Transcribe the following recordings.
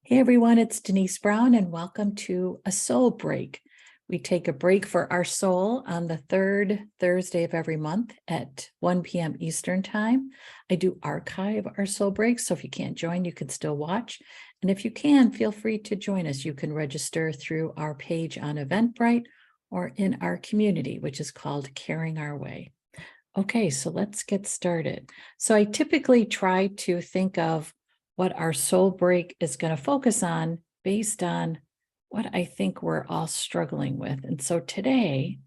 Hey everyone, it's Denise Brown and welcome to A Soul Break. We take a break for our soul on the third Thursday of every month at 1 p.m. Eastern Time. I do archive our soul breaks, so if you can't join, you can still watch. And if you can, feel free to join us. You can register through our page on Eventbrite or in our community, which is called Caring Our Way. Okay, so let's get started. So I typically try to think of what our soul break is going to focus on based on what I think we're all struggling with. And so today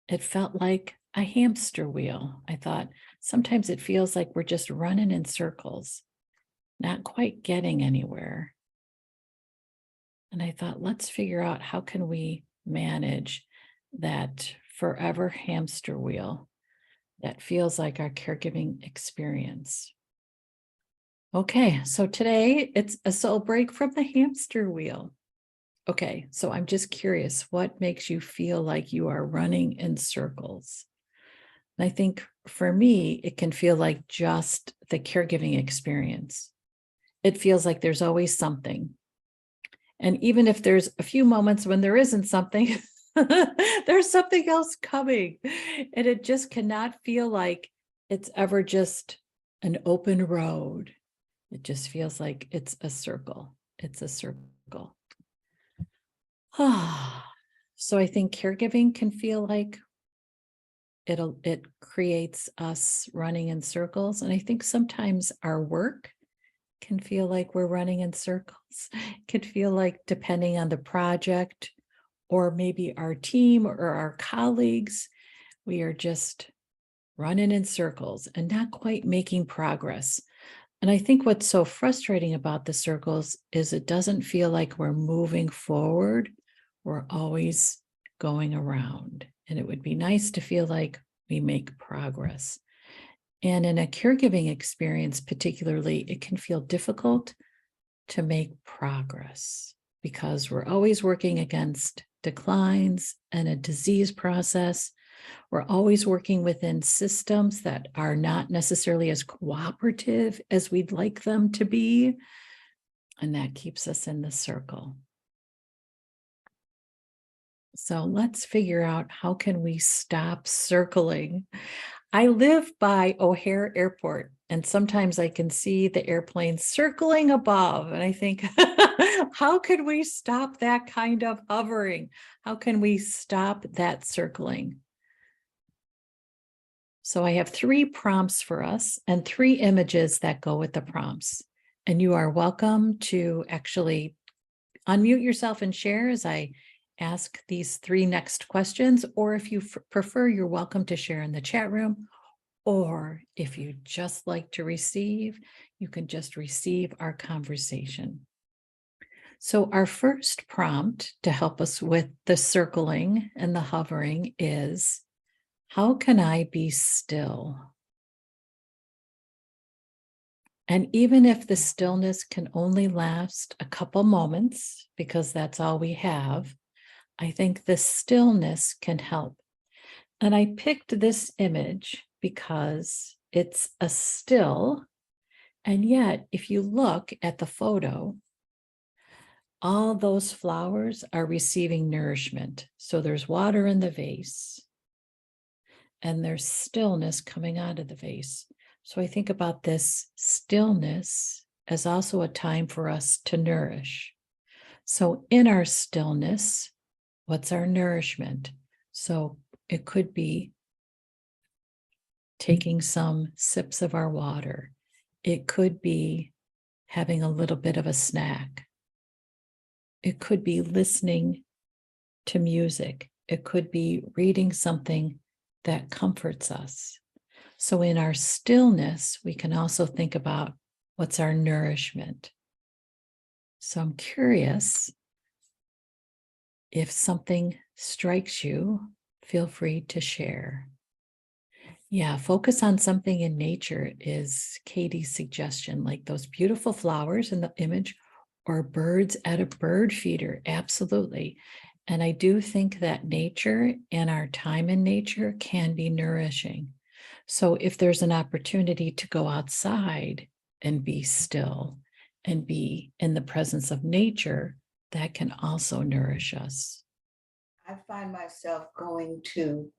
it felt like a hamster wheel. I thought sometimes it feels like we're just running in circles, not quite getting anywhere. And I thought, let's figure out how can we manage that forever hamster wheel that feels like our caregiving experience. Okay, so today it's a soul break from the hamster wheel. Okay, so I'm just curious, what makes you feel like you are running in circles? And I think for me, it can feel like just the caregiving experience. It feels like there's always something. And even if there's a few moments when there isn't something, there's something else coming. And it just cannot feel like it's ever just an open road. It just feels like it's a circle. It's a circle. So I think caregiving can feel like it creates us running in circles. And I think sometimes our work can feel like we're running in circles. It could feel like, depending on the project or maybe our team or our colleagues, we are just running in circles and not quite making progress. And I think what's so frustrating about the circles is it doesn't feel like we're moving forward. We're always going around. And it would be nice to feel like we make progress. And in a caregiving experience, particularly, it can feel difficult to make progress because we're always working against declines and a disease process. We're always working within systems that are not necessarily as cooperative as we'd like them to be. And that keeps us in the circle. So let's figure out, how can we stop circling? I live by O'Hare Airport, and sometimes I can see the airplanes circling above. And I think, how can we stop that kind of hovering? How can we stop that circling? So I have 3 prompts for us and 3 images that go with the prompts. And you are welcome to actually unmute yourself and share as I ask these 3 next questions. Or if you prefer, you're welcome to share in the chat room. Or if you just like to receive, you can just receive our conversation. So our first prompt to help us with the circling and the hovering is, how can I be still? And even if the stillness can only last a couple moments, because that's all we have, I think the stillness can help. And I picked this image because it's a still, and yet if you look at the photo, all those flowers are receiving nourishment. So there's water in the vase, and there's stillness coming out of the vase. So I think about this stillness as also a time for us to nourish. So in our stillness, what's our nourishment? So it could be taking some sips of our water. It could be having a little bit of a snack. It could be listening to music. It could be reading something that comforts us. So in our stillness, we can also think about, what's our nourishment? So I'm curious, if something strikes you, feel free to share. Yeah, focus on something in nature is Katie's suggestion, like those beautiful flowers in the image, or birds at a bird feeder. Absolutely. And I do think that nature and our time in nature can be nourishing. So if there's an opportunity to go outside and be still and be in the presence of nature, that can also nourish us. I find myself going to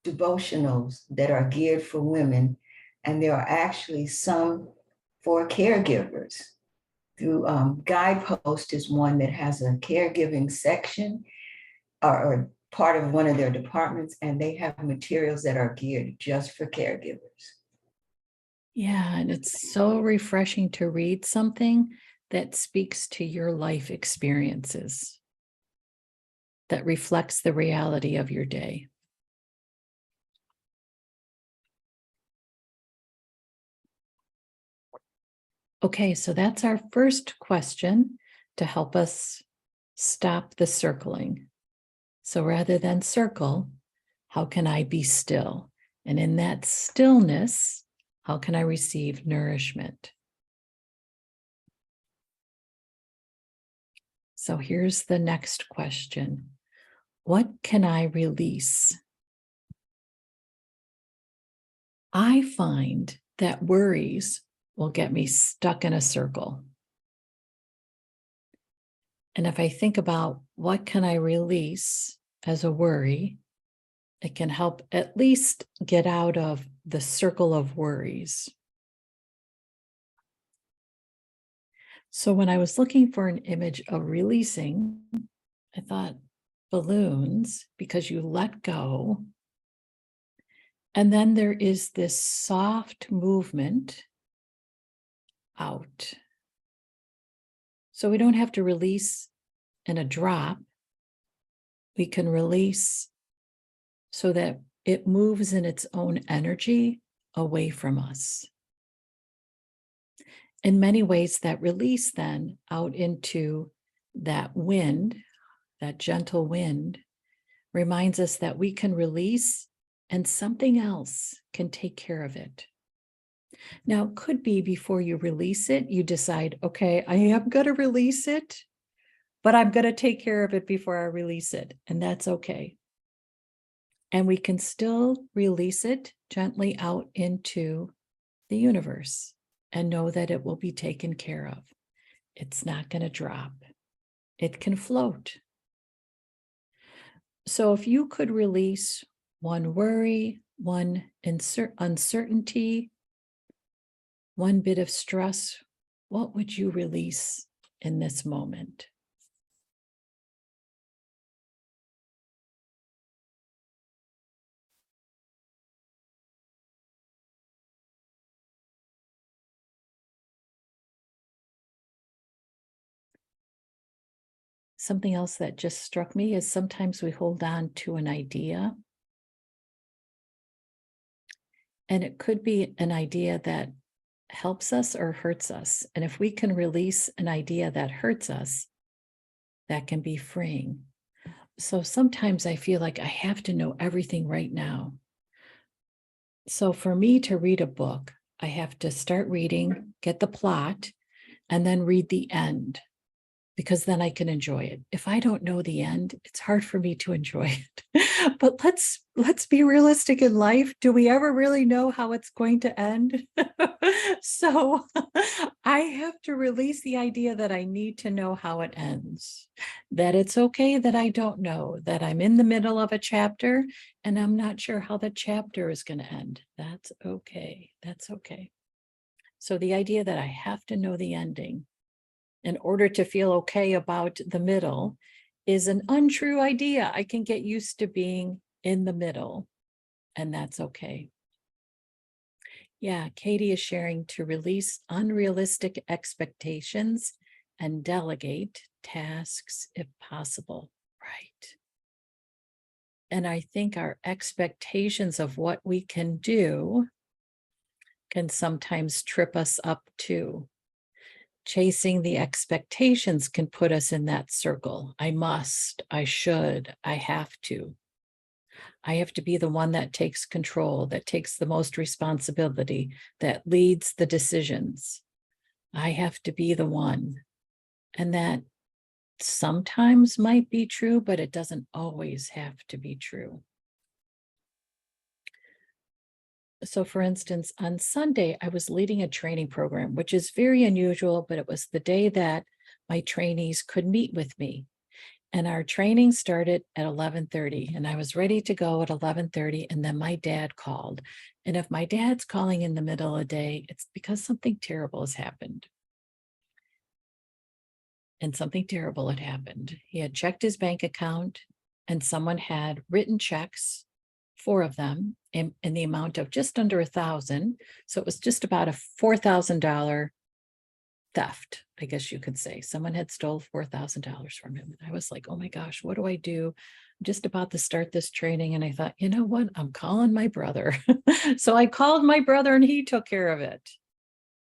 devotionals that are geared for women, and there are actually some for caregivers. Through Guidepost is one that has a caregiving section or part of one of their departments, and they have materials that are geared just for caregivers. Yeah, and it's so refreshing to read something that speaks to your life experiences, that reflects the reality of your day. Okay, so that's our first question to help us stop the circling. So rather than circle, how can I be still? And in that stillness, how can I receive nourishment? So here's the next question. What can I release? I find that worries will get me stuck in a circle. And if I think about what can I release as a worry, it can help at least get out of the circle of worries. So when I was looking for an image of releasing, I thought balloons, because you let go. And then there is this soft movement out. So we don't have to release in a drop. We can release so that it moves in its own energy away from us. In many ways, that release then out into that wind, that gentle wind, reminds us that we can release and something else can take care of it. Now, it could be before you release it, you decide, okay, I am going to release it, but I'm going to take care of it before I release it. And that's okay. And we can still release it gently out into the universe and know that it will be taken care of. It's not going to drop. It can float. So if you could release one worry, one uncertainty, one bit of stress, what would you release in this moment? Something else that just struck me is sometimes we hold on to an idea, and it could be an idea that helps us or hurts us. And if we can release an idea that hurts us, that can be freeing. So sometimes I feel like I have to know everything right now. So for me to read a book, I have to start reading, get the plot, and then read the end, because then I can enjoy it. If I don't know the end, it's hard for me to enjoy it. But let's be realistic in life. Do we ever really know how it's going to end? So I have to release the idea that I need to know how it ends, that it's okay that I don't know, that I'm in the middle of a chapter and I'm not sure how the chapter is going to end. That's okay. That's okay. So the idea that I have to know the ending in order to feel okay about the middle is an untrue idea. I can get used to being in the middle, and that's okay. Yeah, Katie is sharing to release unrealistic expectations and delegate tasks if possible. Right. And I think our expectations of what we can do can sometimes trip us up too. Chasing the expectations can put us in that circle. I must, I should, I have to. I have to be the one that takes control, that takes the most responsibility, that leads the decisions. I have to be the one. And that sometimes might be true, but it doesn't always have to be true. So for instance, on Sunday, I was leading a training program, which is very unusual, but it was the day that my trainees could meet with me. And our training started at 11:30, and I was ready to go at 11:30, and then my dad called. And if my dad's calling in the middle of the day, it's because something terrible has happened. And something terrible had happened. He had checked his bank account, and someone had written checks, four of them, in the amount of just under 1,000. So it was just about a $4,000 theft, I guess you could say. Someone had stole $4,000 from him. And I was like, oh my gosh, what do I do? I'm just about to start this training. And I thought, you know what? I'm calling my brother. So I called my brother and he took care of it.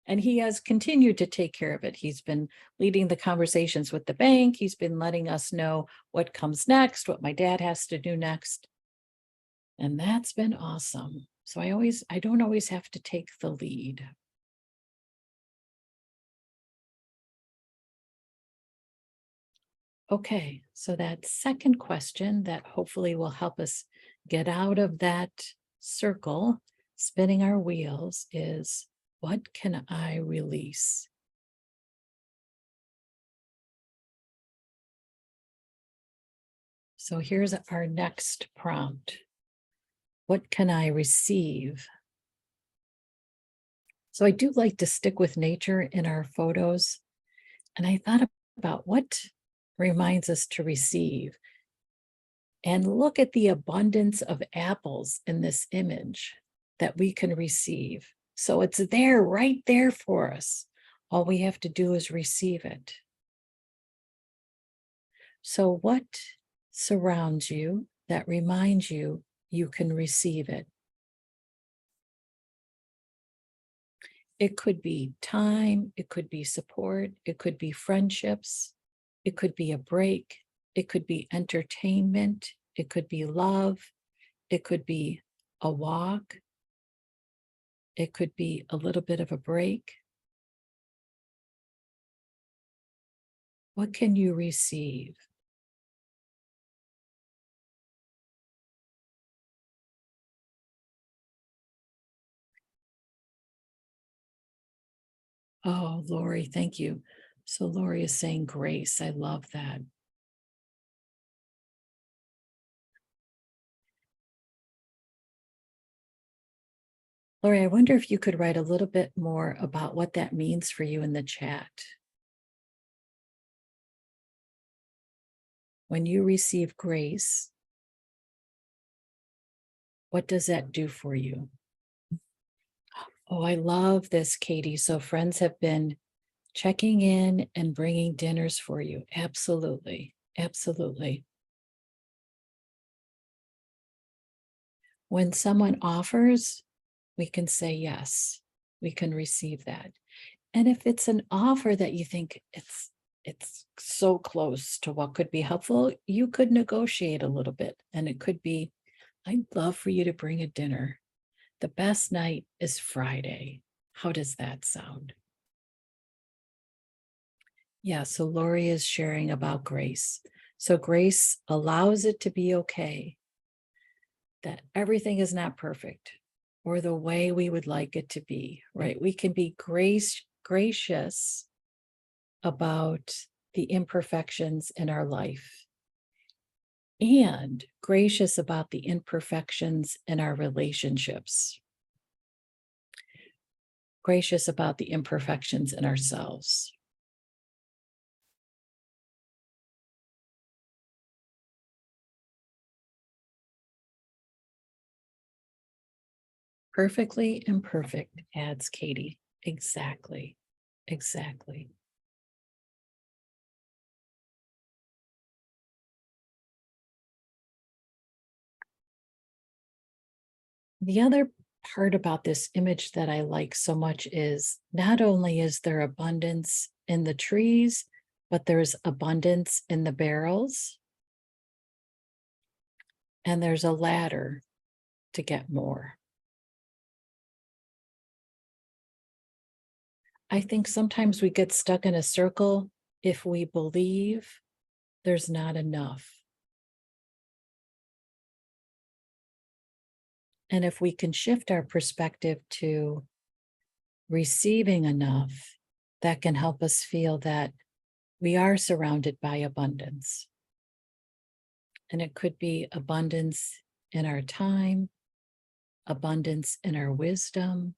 And he has continued to take care of it. He's been leading the conversations with the bank. He's been letting us know what comes next, what my dad has to do next. And that's been awesome. So I don't always have to take the lead. Okay, so that second question that hopefully will help us get out of that circle, spinning our wheels, is what can I release? So here's our next prompt. What can I receive? So I do like to stick with nature in our photos. And I thought about what reminds us to receive. And look at the abundance of apples in this image that we can receive. So it's there, right there for us. All we have to do is receive it. So what surrounds you that reminds you you can receive it? It could be time, it could be support, it could be friendships, it could be a break, it could be entertainment, it could be love, it could be a walk, it could be a little bit of a break. What can you receive? Oh, Lori, thank you. So Lori is saying grace. I love that. Lori, I wonder if you could write a little bit more about what that means for you in the chat. When you receive grace, what does that do for you? Oh, I love this, Katie. So friends have been checking in and bringing dinners for you. Absolutely. Absolutely. When someone offers, we can say yes. We can receive that. And if it's an offer that you think it's so close to what could be helpful, you could negotiate a little bit. And it could be, I'd love for you to bring a dinner. The best night is Friday. How does that sound? Yeah, so Lori is sharing about grace. So grace allows it to be okay that everything is not perfect or the way we would like it to be, right? We can be gracious about the imperfections in our life and gracious about the imperfections in our relationships, gracious about the imperfections in ourselves. Perfectly imperfect, adds Katie. Exactly. Exactly. The other part about this image that I like so much is not only is there abundance in the trees, but there's abundance in the barrels. And there's a ladder to get more. I think sometimes we get stuck in a circle if we believe there's not enough. And if we can shift our perspective to receiving enough, that can help us feel that we are surrounded by abundance. And it could be abundance in our time, abundance in our wisdom,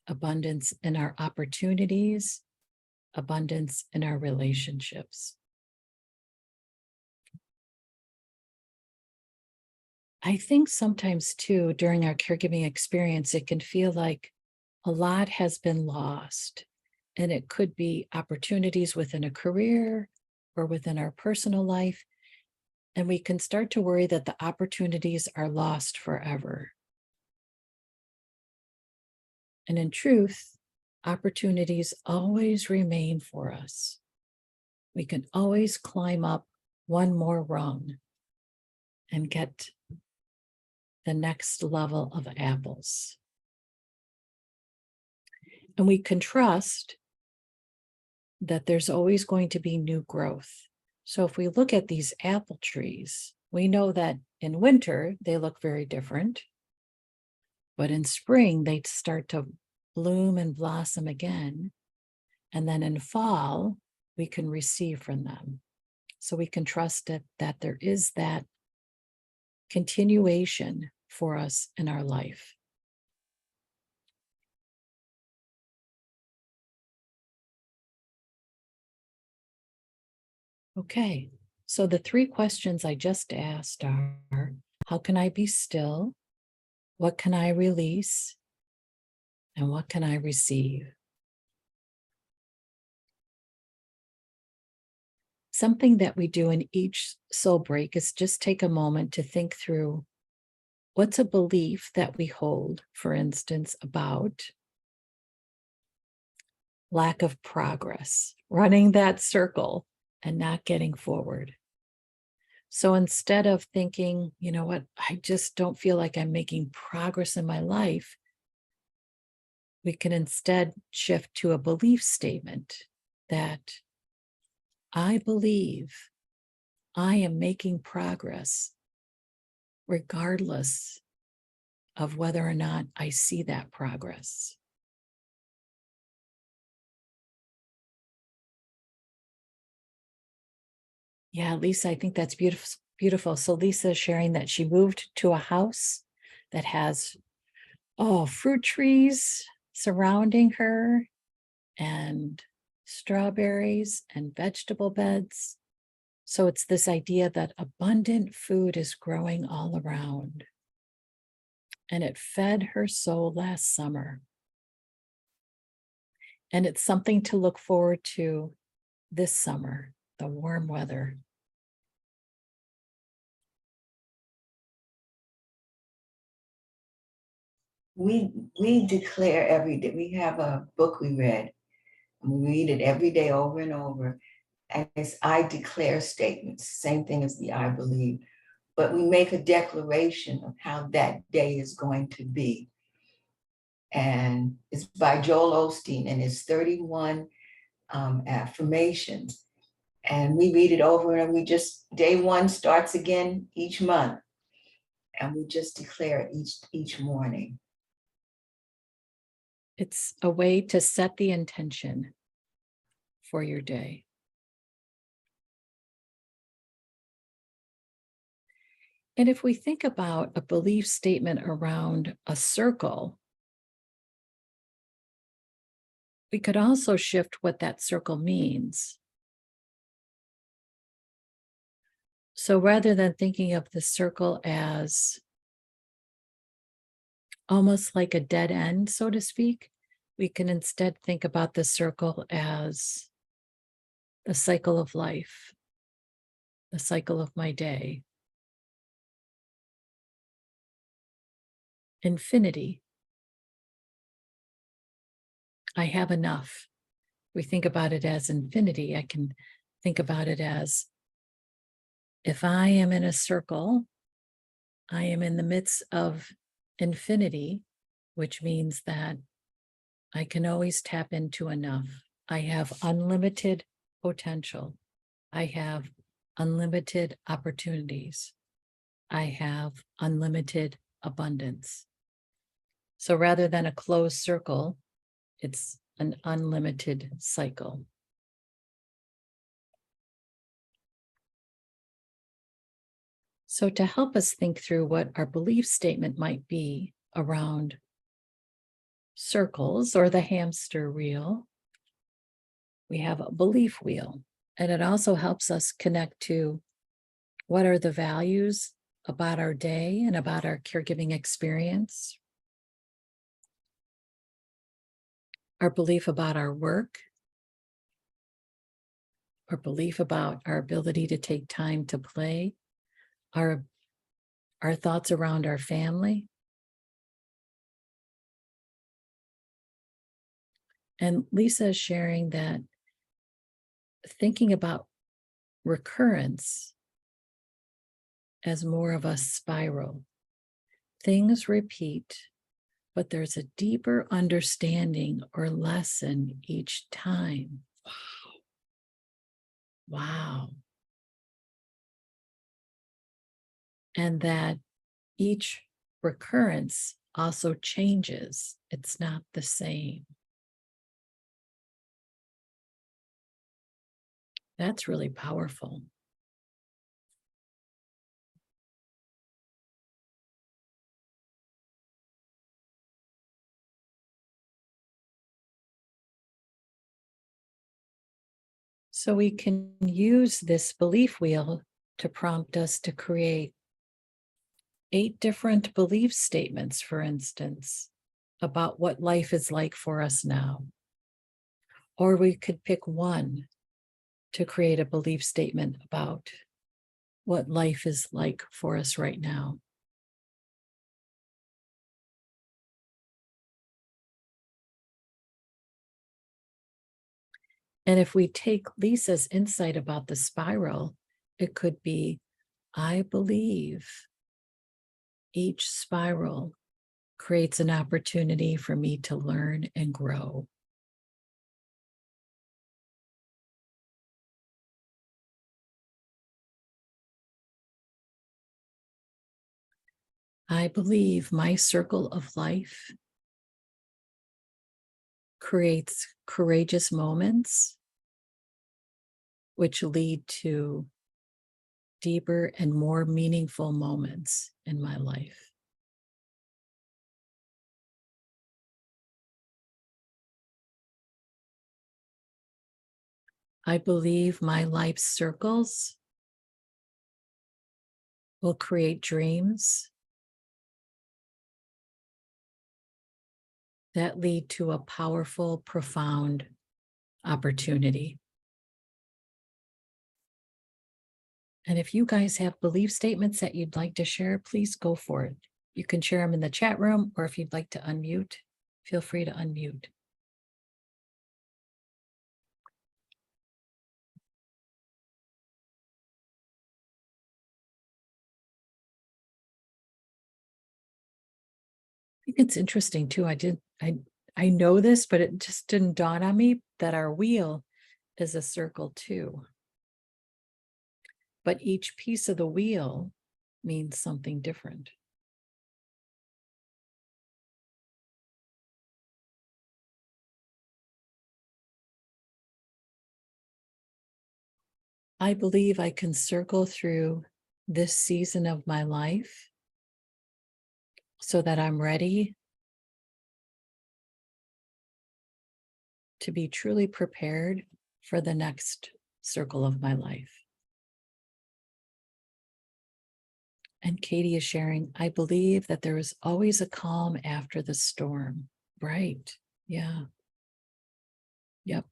abundance in our opportunities, abundance in our relationships. I think sometimes too, during our caregiving experience, it can feel like a lot has been lost. And it could be opportunities within a career or within our personal life. And we can start to worry that the opportunities are lost forever. And in truth, opportunities always remain for us. We can always climb up one more rung and get the next level of apples. And we can trust that there's always going to be new growth. So if we look at these apple trees, we know that in winter, they look very different. But in spring, they start to bloom and blossom again. And then in fall, we can receive from them. So we can trust that there is that continuation for us in our life. Okay, so the 3 questions I just asked are, how can I be still? What can I release? And what can I receive? Something that we do in each soul break is just take a moment to think through what's a belief that we hold, for instance, about lack of progress, running that circle and not getting forward. So instead of thinking, you know what, I just don't feel like I'm making progress in my life, we can instead shift to a belief statement that I believe I am making progress regardless of whether or not I see that progress. Yeah, Lisa, I think that's beautiful. Beautiful. So Lisa is sharing that she moved to a house that has fruit trees surrounding her and strawberries and vegetable beds. So it's this idea that abundant food is growing all around. And it fed her soul last summer. And it's something to look forward to this summer, the warm weather. We declare every day. We have a book we read, and we read it every day over and over. And it's I declare statements, same thing as the I believe. But we make a declaration of how that day is going to be. And it's by Joel Osteen, and it's 31 affirmations. And we read it over, and we just, day one starts again each month. And we just declare it each morning. It's a way to set the intention for your day. And if we think about a belief statement around a circle, we could also shift what that circle means. So rather than thinking of the circle as almost like a dead end, so to speak, we can instead think about the circle as the cycle of life, the cycle of my day. Infinity. I have enough. We think about it as infinity. I can think about it as if I am in a circle, I am in the midst of infinity, which means that I can always tap into enough. I have unlimited potential. I have unlimited opportunities. I have unlimited abundance. So rather than a closed circle, it's an unlimited cycle. So to help us think through what our belief statement might be around circles or the hamster wheel, we have a belief wheel. And it also helps us connect to what are the values about our day and about our caregiving experience, our belief about our work, our belief about our ability to take time to play, our thoughts around our family. And Lisa is sharing that thinking about recurrence as more of a spiral. Things repeat, but there's a deeper understanding or lesson each time. Wow. And that each recurrence also changes. It's not the same. That's really powerful. So we can use this belief wheel to prompt us to create 8 different belief statements, for instance, about what life is like for us now. Or we could pick one to create a belief statement about what life is like for us right now. And if we take Lisa's insight about the spiral, it could be, I believe each spiral creates an opportunity for me to learn and grow. I believe my circle of life creates courageous moments, which lead to deeper and more meaningful moments in my life. I believe my life circles will create dreams that lead to a powerful, profound opportunity. And if you guys have belief statements that you'd like to share, please go for it. You can share them in the chat room, or if you'd like to unmute, feel free to unmute. I think it's interesting too. I know this, but it just didn't dawn on me that our wheel is a circle too. But each piece of the wheel means something different. I believe I can circle through this season of my life so that I'm ready to be truly prepared for the next circle of my life. And Katie is sharing, I believe that there is always a calm after the storm. Right. Yeah. Yep.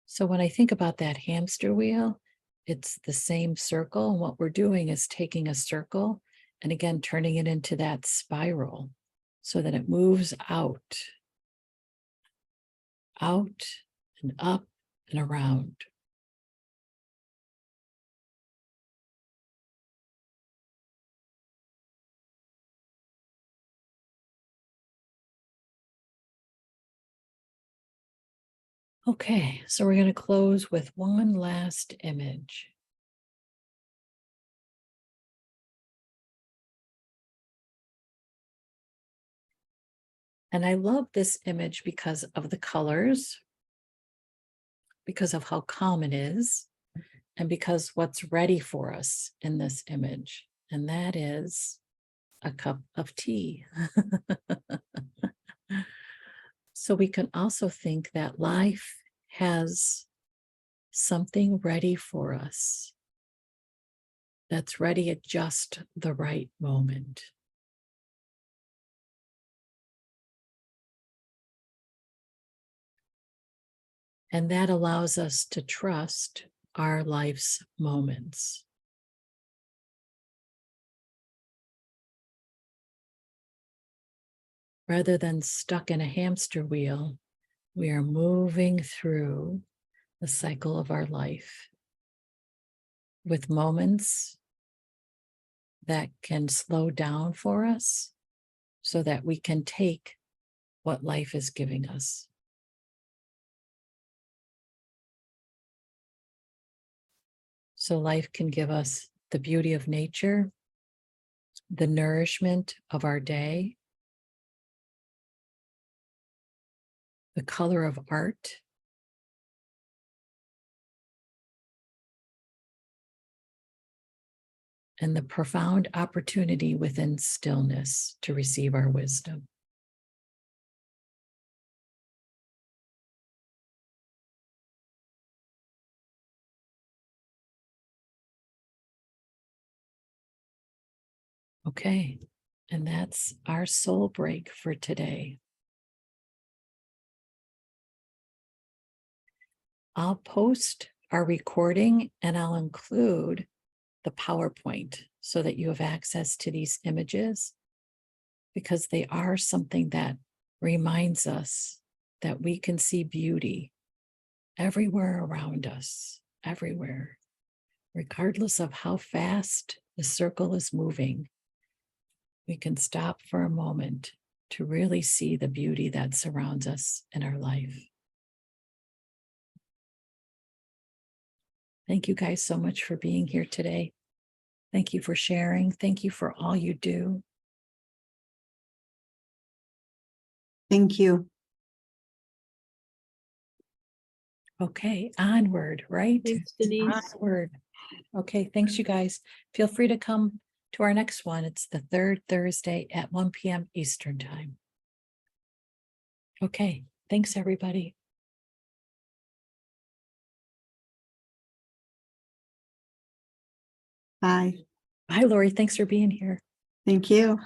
So when I think about that hamster wheel, it's the same circle. And what we're doing is taking a circle and again, turning it into that spiral so that it moves out and up and around. Okay, so we're going to close with one last image. And I love this image because of the colors, because of how calm it is, and because what's ready for us in this image. And that is a cup of tea. So we can also think that life has something ready for us that's ready at just the right moment. And that allows us to trust our life's moments. Rather than stuck in a hamster wheel, we are moving through the cycle of our life with moments that can slow down for us so that we can take what life is giving us. So life can give us the beauty of nature, the nourishment of our day, the color of art, and the profound opportunity within stillness to receive our wisdom. Okay, and that's our soul break for today. I'll post our recording and I'll include the PowerPoint so that you have access to these images, because they are something that reminds us that we can see beauty everywhere around us, everywhere, regardless of how fast the circle is moving. We can stop for a moment to really see the beauty that surrounds us in our life. Thank you guys so much for being here today. Thank you for sharing. Thank you for all you do. Thank you. Okay, onward, right? Thanks, Denise. Onward. Okay, thanks, you guys. Feel free to come to our next one. It's the third Thursday at 1 p.m. Eastern Time. Okay, thanks, everybody. Bye. Bye, Lori. Thanks for being here. Thank you.